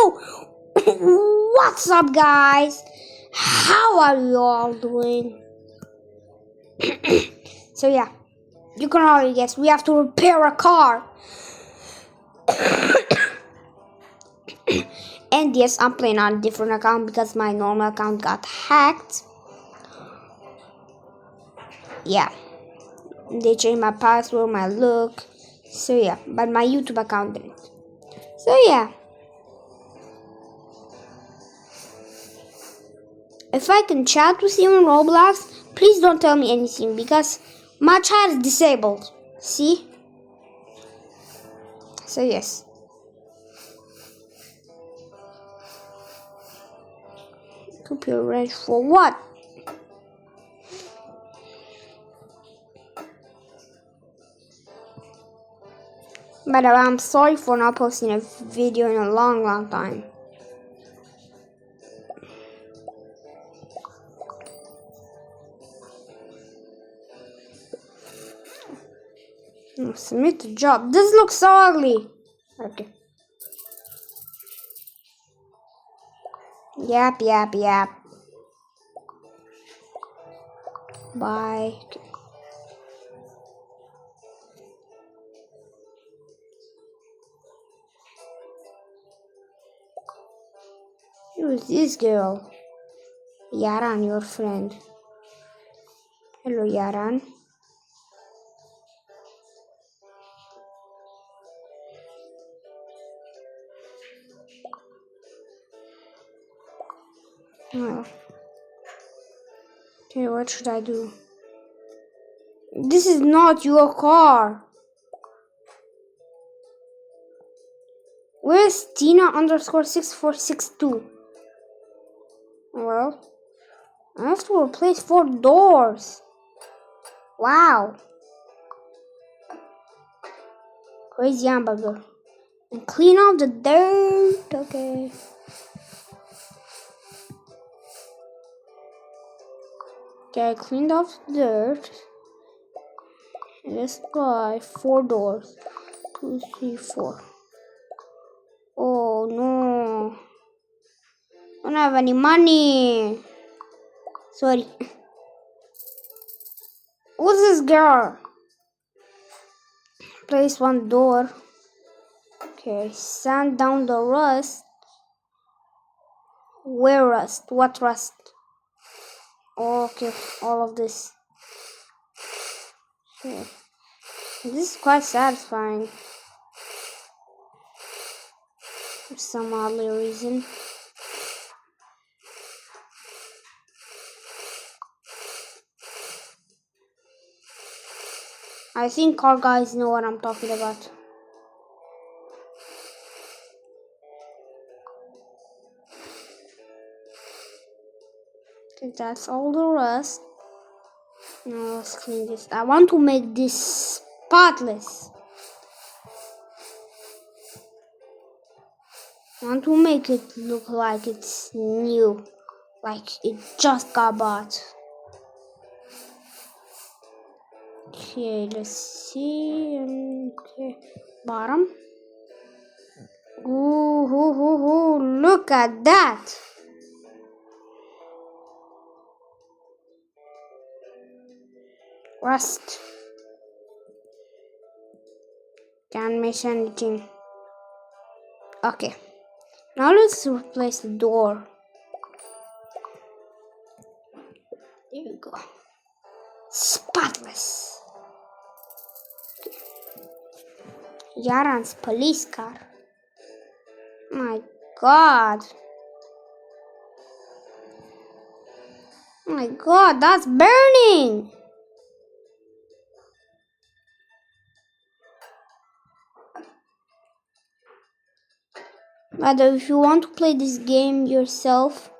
What's up, guys? How are you all doing? So yeah, you can already guess we have to repair a car. And yes, I'm playing on a different account because my normal account got hacked. Yeah, they changed my password, my look. So yeah, but my YouTube account didn't. So yeah, if I can chat with you in Roblox, please don't tell me anything because my chat is disabled. See? So yes. Computer ready for what? But I'm sorry for not posting a video in a long time. Submit the job. This looks so ugly. Okay. Yep. Bye. Who is this girl? Yaran, your friend. Hello, Yaran. Oh. Okay, what should I do? This is not your car. Where's Tina_6462? Well, I have to replace 4 doors. Wow. Crazy hamburger. And clean off the dirt. Okay. Okay, I cleaned off the dirt. Let's buy 4 doors. 2, 3, 4. Oh no. I don't have any money. Sorry. Who's this girl? Place 1 door. Okay, sand down the rust. Where rust? What rust? Okay, all of this. Okay. This is quite satisfying. For some oddly reason. I think car guys know what I'm talking about. Okay, that's all the rust. Now let's clean this. I want to make this spotless. I want to make it look like it's new. Like it just got bought. Okay, let's see. Okay, bottom. Ooh, look at that. Rust. Can't miss anything. Okay. Now let's replace the door. There you go. Spotless. Yaran's police car. My god. My god, that's burning. But if you want to play this game yourself,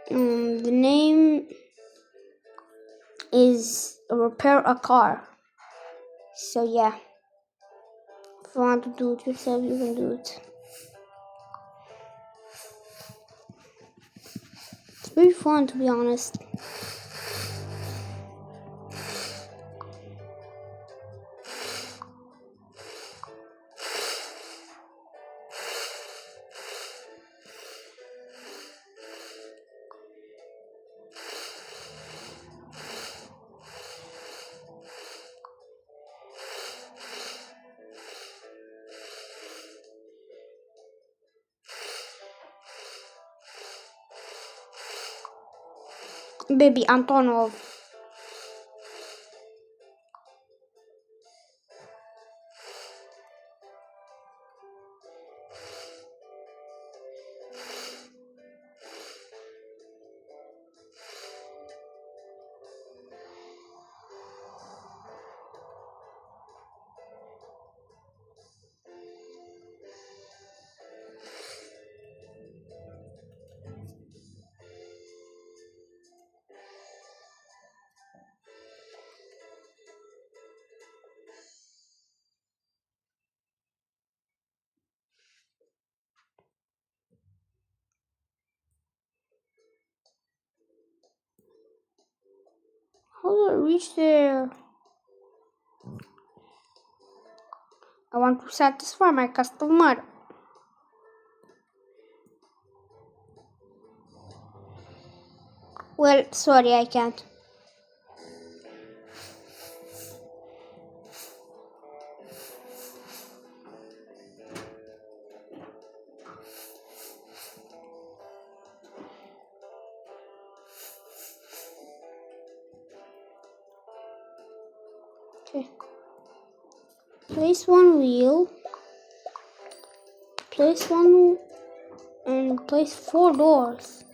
the name is Repair a Car. So yeah, if you want to do it yourself, you can do it. It's very fun, to be honest. Baby Antonov. How do I reach there? I want to satisfy my customer. Well, sorry, I can't. Okay. Place one wheel. Place one and place 4 doors.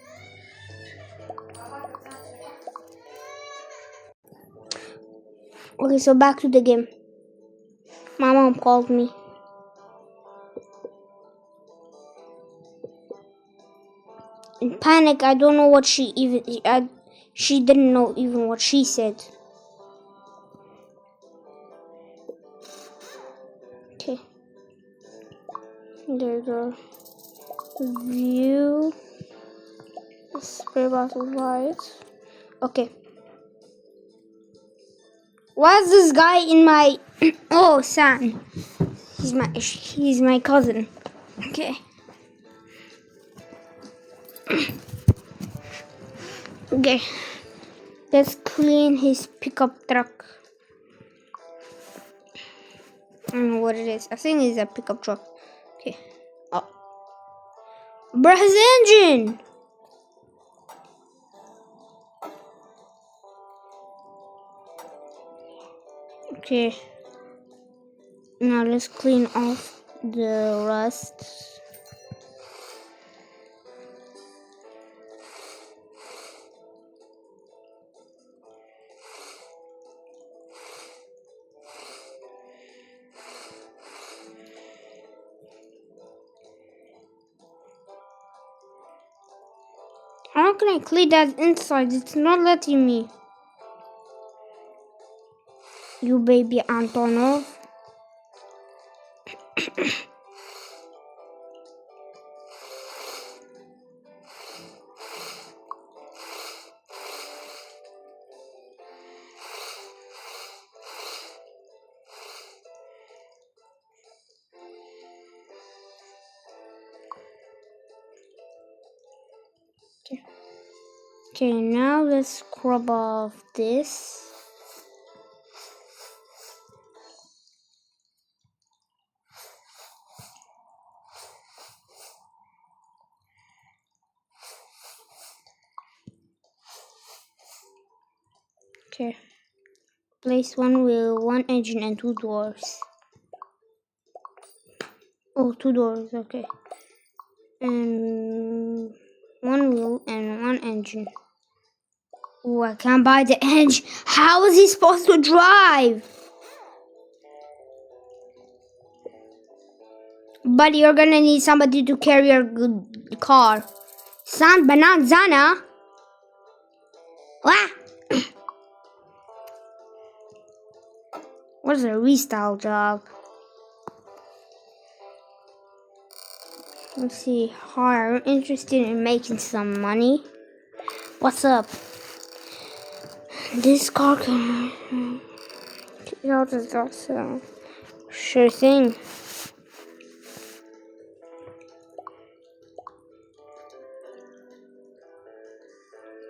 Okay, so back to the game. My mom called me. In panic, I don't know what she didn't know even what she said. Okay. There you go. View. Spray bottle white. Okay. Why is this guy in my oh, Sam. He's my cousin. Okay. Okay. Let's clean his pickup truck. I don't know what it is. I think it's a pickup truck. Okay. Oh. Bruh, his engine! Okay. Now let's clean off the rust. How can I clean that inside? It's not letting me. You baby Antonov. Okay, now let's scrub off this. Okay. Place one wheel, one engine, and 2 doors. Oh, 2 doors, okay. And 1 wheel and 1 engine. Oh, I can't buy the engine. How is he supposed to drive? Buddy, you're gonna need somebody to carry your good car. San Bananzana. What? What's a restyle job? Let's see. Hi, I'm interested in making some money. What's up? This car can... How does that sound? Sure thing.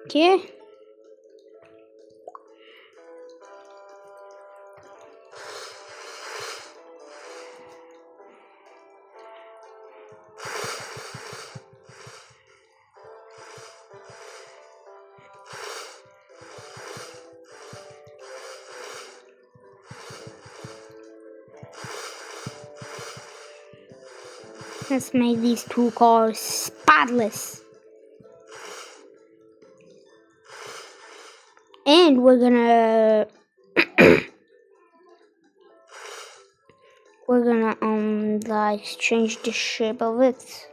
Okay. Let's make these two cars spotless. And we're gonna like change the shape of it.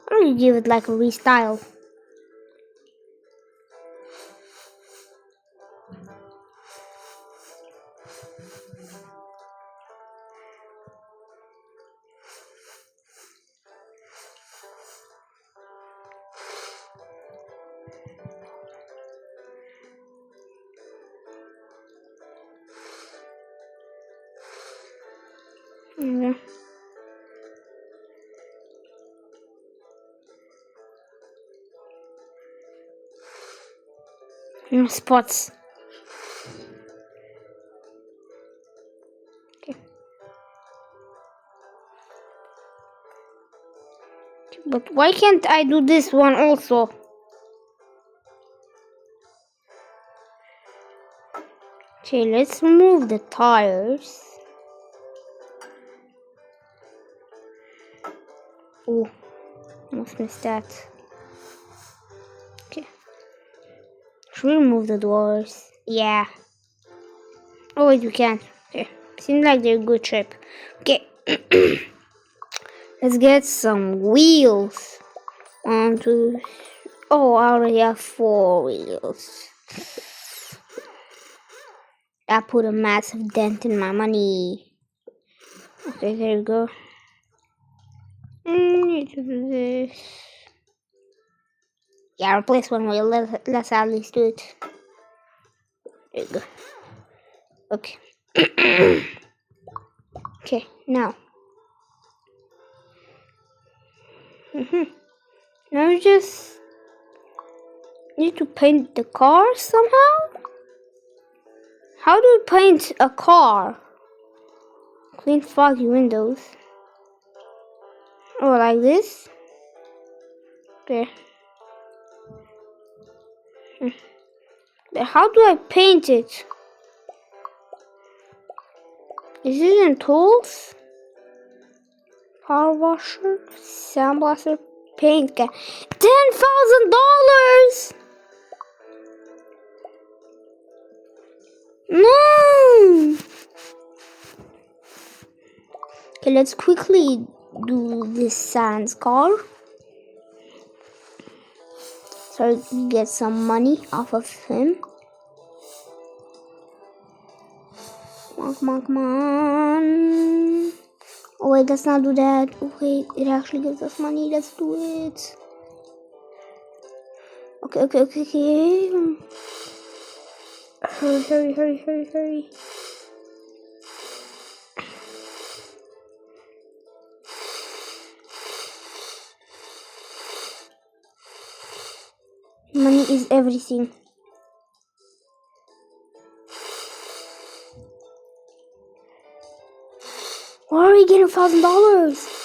I'm gonna give it like a restyle. Okay. No spots. Okay. But why can't I do this one also? Okay, let's remove the tires. Oh, almost missed that. Okay. Should we remove the doors? Yeah. Oh wait, we can. Okay. Seems like they're in good shape. Okay. Let's get some wheels. 1, 2. Oh, I already have 4 wheels. I put a massive dent in my money. Okay, there we go. Need to do this. Yeah, replace one wheel. Let's at least do it. There you go. Okay. Okay, now. Now we just need to paint the car somehow. How do we paint a car? Clean foggy windows. Oh, like this? Okay. But how do I paint it? Is it in tools? Power washer, sandblaster, paint can. $10,000! No! Okay, let's quickly do this Sans car. So we get some money off of him. Come on, come on. Oh wait, let's not do that. Oh wait, it actually gives us money. Let's do it. Okay. Hurry. Money is everything. Why are we getting $1,000?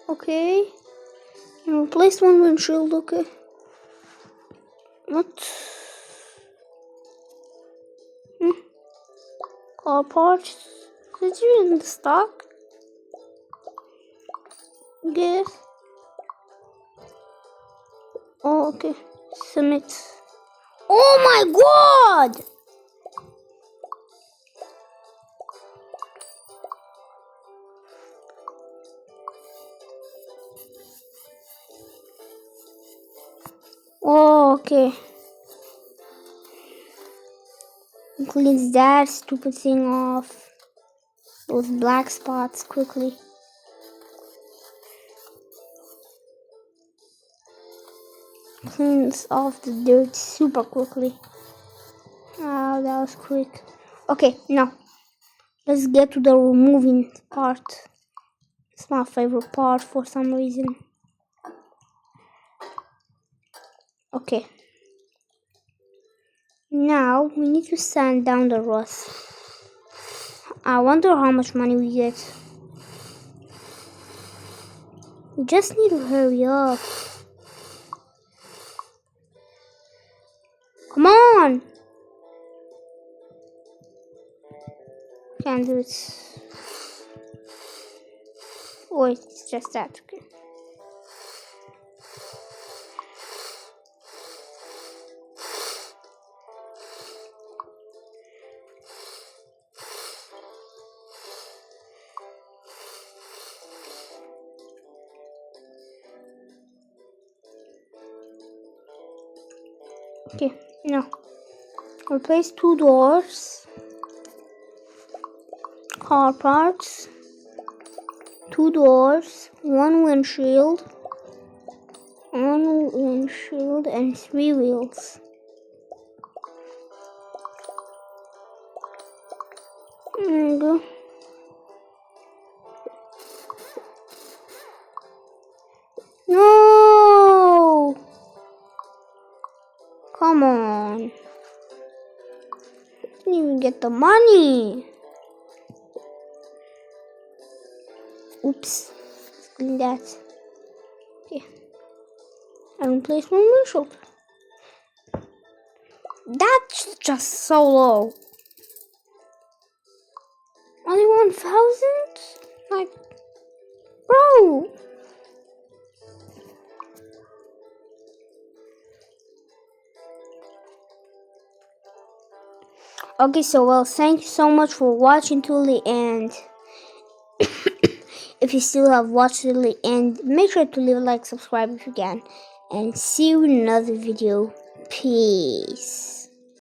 Okay. And replace one windshield, okay. What? Car parts. Did you in the stock? Guess. Oh, okay. Submit. Oh my god! Oh, okay. Cleans that stupid thing off. Those black spots quickly. Cleans off the dirt super quickly. Oh, that was quick. Okay, now let's get to the removing part. It's my favorite part for some reason. Okay. Now we need to sand down the rust. I wonder how much money we get. We just need to hurry up. Come on! Can't do it. Oh, it's just that. Okay. Okay, now replace 2 doors, car parts, 2 doors, 1 windshield, and 3 wheels. There you go. No! Come on. Didn't even get the money. Oops. Clean that. Okay. And replace one windshield. That's just so low. Only 1,000? Like, bro. Okay, so well, thank you so much for watching till the end. If you still have watched till the end, make sure to leave a like, subscribe if you can, and see you in another video. Peace.